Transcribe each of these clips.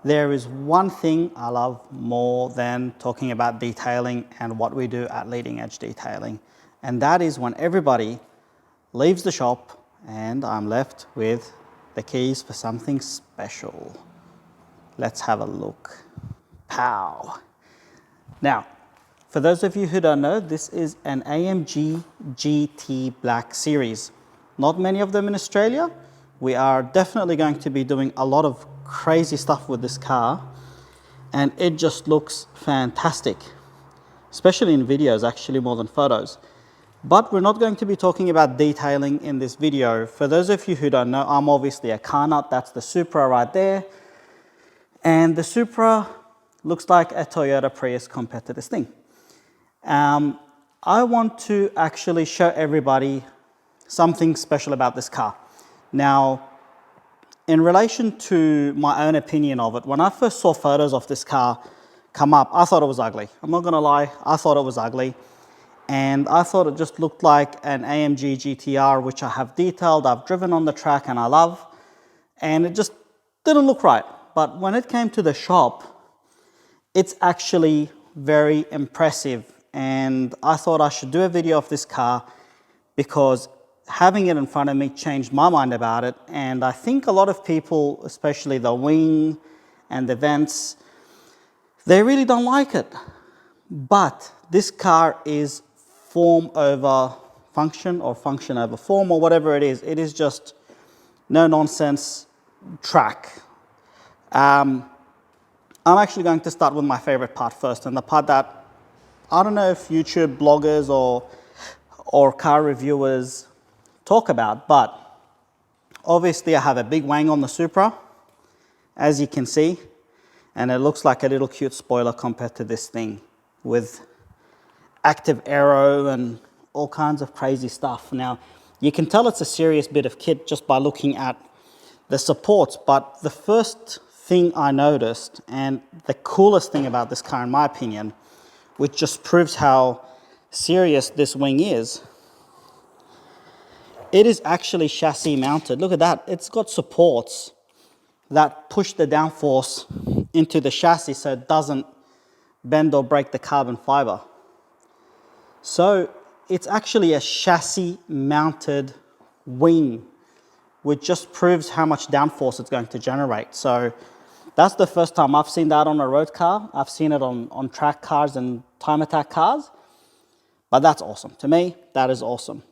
There is one thing I love more than talking about detailing and what we do at Leading Edge Detailing, and that is when everybody leaves the shop and I'm left with the keys for something special. Let's have a look. Pow! Now, for those of you who don't know, this is an AMG GT Black Series. Not many of them in Australia. We are definitely going to be doing a lot of crazy stuff with this car, and it just looks fantastic, especially in videos, actually more than photos. But we're not going to be talking about detailing in this video. For those of you who don't know, I'm obviously a car nut. That's the Supra right there. And the Supra looks like a Toyota Prius compared to this thing. I want to actually show everybody something special about this car. Now, in relation to my own opinion of it, when I first saw photos of this car come up, I thought it was ugly. I'm not gonna lie, I thought it was ugly. And I thought it just looked like an AMG GTR, which I have detailed, I've driven on the track and I love, and it just didn't look right. But when it came to the shop, it's actually very impressive. And I thought I should do a video of this car because having it in front of me changed my mind about it. And I think a lot of people, especially the wing and the vents, they really don't like it. But this car is form over function, or function over form, or whatever it is. It is just no nonsense track. I'm actually going to start with my favorite part first, and the part that I don't know if YouTube bloggers or car reviewers talk about, but obviously I have a big wang on the Supra, as you can see, and it looks like a little cute spoiler compared to this thing with active aero and all kinds of crazy stuff. Now, you can tell it's a serious bit of kit just by looking at the supports, but the first thing I noticed, and the coolest thing about this car in my opinion, which just proves how serious this wing is, it is actually chassis mounted. Look at that, it's got supports that push the downforce into the chassis so it doesn't bend or break the carbon fiber. So it's actually a chassis mounted wing, which just proves how much downforce it's going to generate. So that's the first time I've seen that on a road car. I've seen it on track cars and time attack cars, but that's awesome. To me, that is awesome.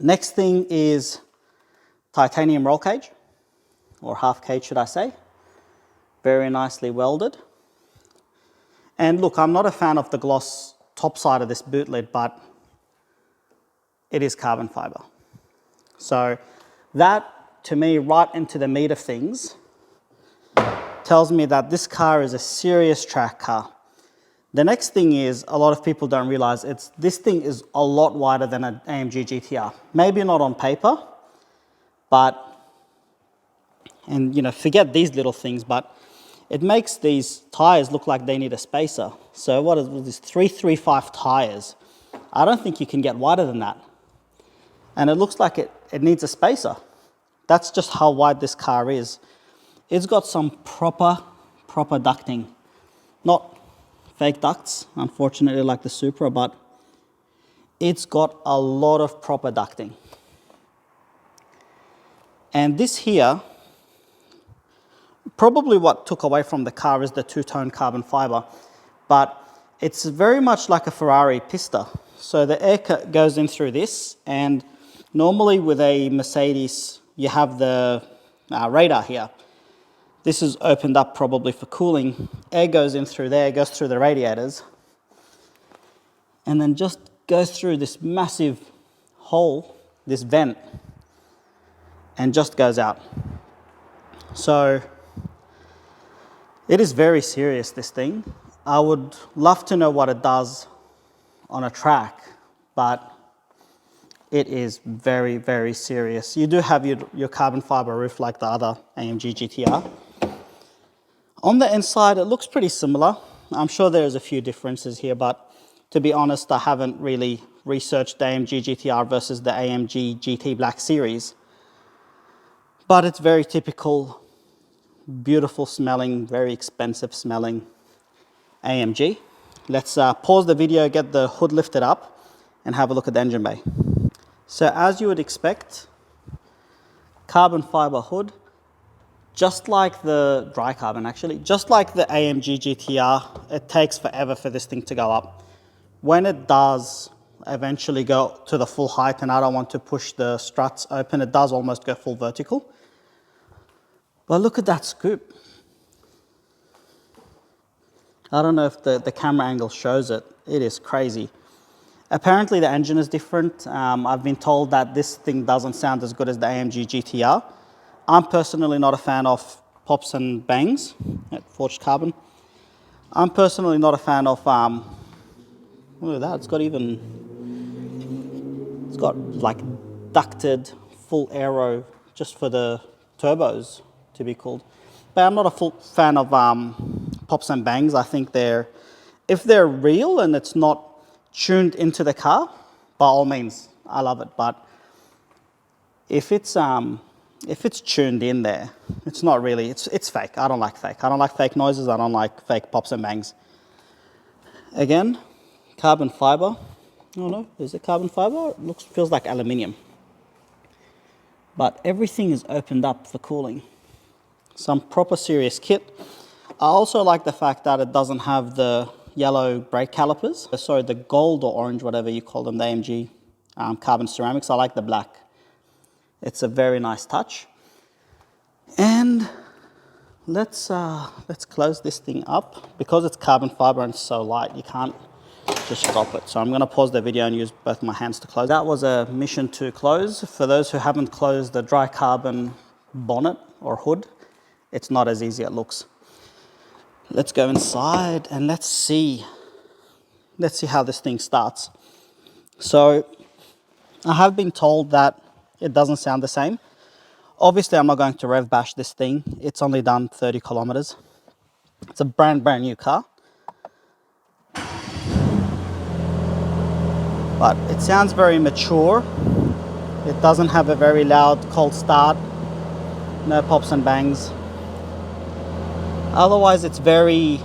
Next thing is titanium roll cage, or half cage should I say. Very nicely welded. And look, I'm not a fan of the gloss top side of this boot lid, but it is carbon fiber. So that, to me, right into the meat of things, tells me that this car is a serious track car. The next thing is, a lot of people don't realize, this thing is a lot wider than an AMG GTR. Maybe not on paper, but, and you know, forget these little things, but it makes these tires look like they need a spacer. So what is this, 335 tires? I don't think you can get wider than that. And it looks like it needs a spacer. That's just how wide this car is. It's got some proper ducting. Not fake ducts, unfortunately, like the Supra, but it's got a lot of proper ducting. And this here, probably what took away from the car is the two-tone carbon fiber, but it's very much like a Ferrari pista. So the air goes in through this, and normally with a Mercedes, you have the radar here. This is opened up probably for cooling. Air goes in through there, goes through the radiators, and then just goes through this massive hole, this vent, and just goes out. So it is very serious, this thing. I would love to know what it does on a track, but it is very, very serious. You do have your carbon fiber roof like the other AMG GTR. On the inside, it looks pretty similar. I'm sure there's a few differences here, but to be honest, I haven't really researched the AMG GTR versus the AMG GT Black Series. But it's very typical beautiful smelling, very expensive smelling AMG. Let's pause the video, get the hood lifted up and have a look at the engine bay. So as you would expect, carbon fiber hood, just like the dry carbon actually, just like the AMG GTR, it takes forever for this thing to go up. When it does eventually go to the full height, and I don't want to push the struts open, it does almost go full vertical. But look at that scoop. I don't know if the camera angle shows it. It is crazy. Apparently the engine is different. I've been told that this thing doesn't sound as good as the AMG GTR. I'm personally not a fan of pops and bangs at forged carbon. I'm personally not a fan of, look at that, it's got like ducted full aero just for the turbos to be called. But I'm not a full fan of pops and bangs. I think if they're real and it's not tuned into the car, by all means, I love it. But if it's tuned in there, it's not really, it's fake. I don't like fake. I don't like fake noises. I don't like fake pops and bangs. Again, carbon fiber. Oh no, is it carbon fiber? It feels like aluminium. But everything is opened up for cooling. Some proper serious kit. I also like the fact that it doesn't have the yellow brake calipers. Sorry, the gold or orange, whatever you call them, the AMG carbon ceramics. I like the black. It's a very nice touch. And let's close this thing up. Because it's carbon fiber and so light, you can't just drop it. So I'm going to pause the video and use both my hands to close. That was a mission to close. For those who haven't closed the dry carbon bonnet or hood, it's not as easy as it looks. Let's go inside and let's see how this thing starts. So I have been told that it doesn't sound the same. Obviously, I'm not going to rev bash this thing. It's only done 30 kilometers. It's a brand new car. But it sounds very mature. It doesn't have a very loud cold start. No pops and bangs. Otherwise, it's very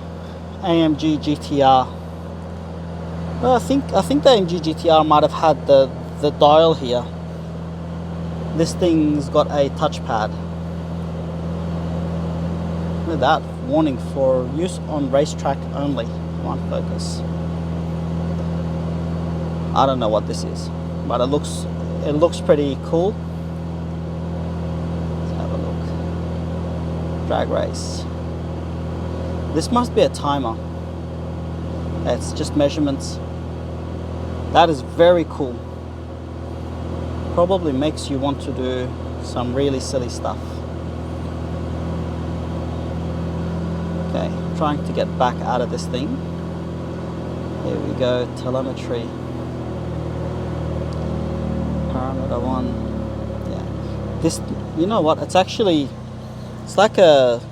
AMG GTR. Well, I think the AMG GTR might have had the dial here. This thing's got a touchpad. Look at that, warning for use on racetrack only. One focus. I don't know what this is, but it looks pretty cool. Let's have a look. Drag race. This must be a timer. It's just measurements. That is very cool. Probably makes you want to do some really silly stuff. Okay, trying to get back out of this thing. Here we go, telemetry. Parameter 1. Yeah. This, you know what, it's like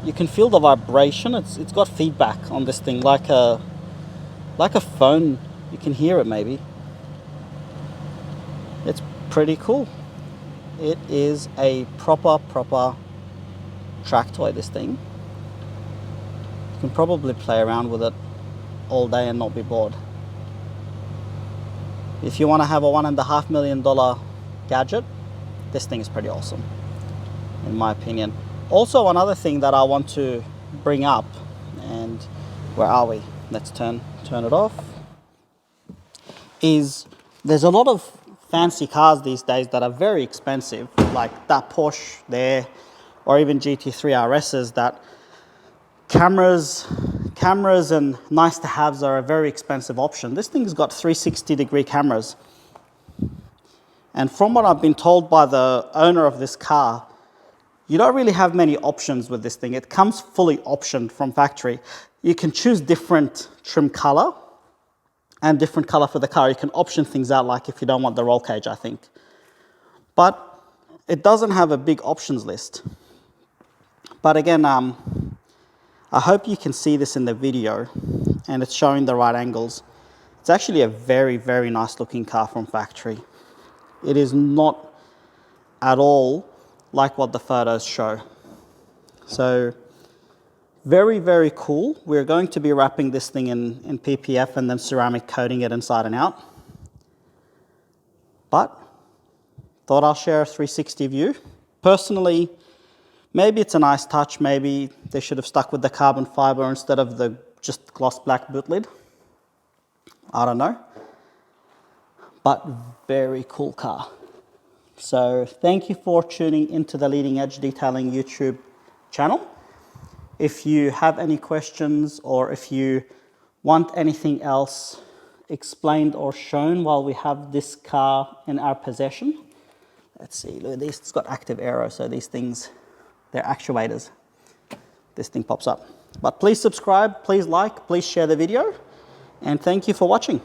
you can feel the vibration. It's got feedback on this thing, like a phone. You can hear it maybe. It's pretty cool. It is a proper track toy, this thing. You can probably play around with it all day and not be bored. If you want to have a $1.5 million gadget, this thing is pretty awesome, in my opinion. Also, another thing that I want to bring up, and where are we? Let's turn it off. There's a lot of fancy cars these days that are very expensive, like that Porsche there, or even GT3 RSs, that cameras and nice to haves are a very expensive option. This thing's got 360-degree cameras. And from what I've been told by the owner of this car, you don't really have many options with this thing. It comes fully optioned from factory. You can choose different trim color and different color for the car. You can option things out, like if you don't want the roll cage, I think. But it doesn't have a big options list. But again, I hope you can see this in the video and it's showing the right angles. It's actually a very, very nice looking car from factory. It is not at all like what the photos show. So Very, very cool. We're going to be wrapping this thing in PPF and then ceramic coating it inside and out. But thought I'll share a 360 view. Personally, maybe it's a nice touch. Maybe they should have stuck with the carbon fiber instead of the just gloss black boot lid. I don't know. But very cool car. So thank you for tuning into the Leading Edge Detailing YouTube channel. If you have any questions or if you want anything else explained or shown while we have this car in our possession, let's see, look at this, it's got active aero, so these things, they're actuators. This thing pops up. But please subscribe, please like, please share the video, and thank you for watching.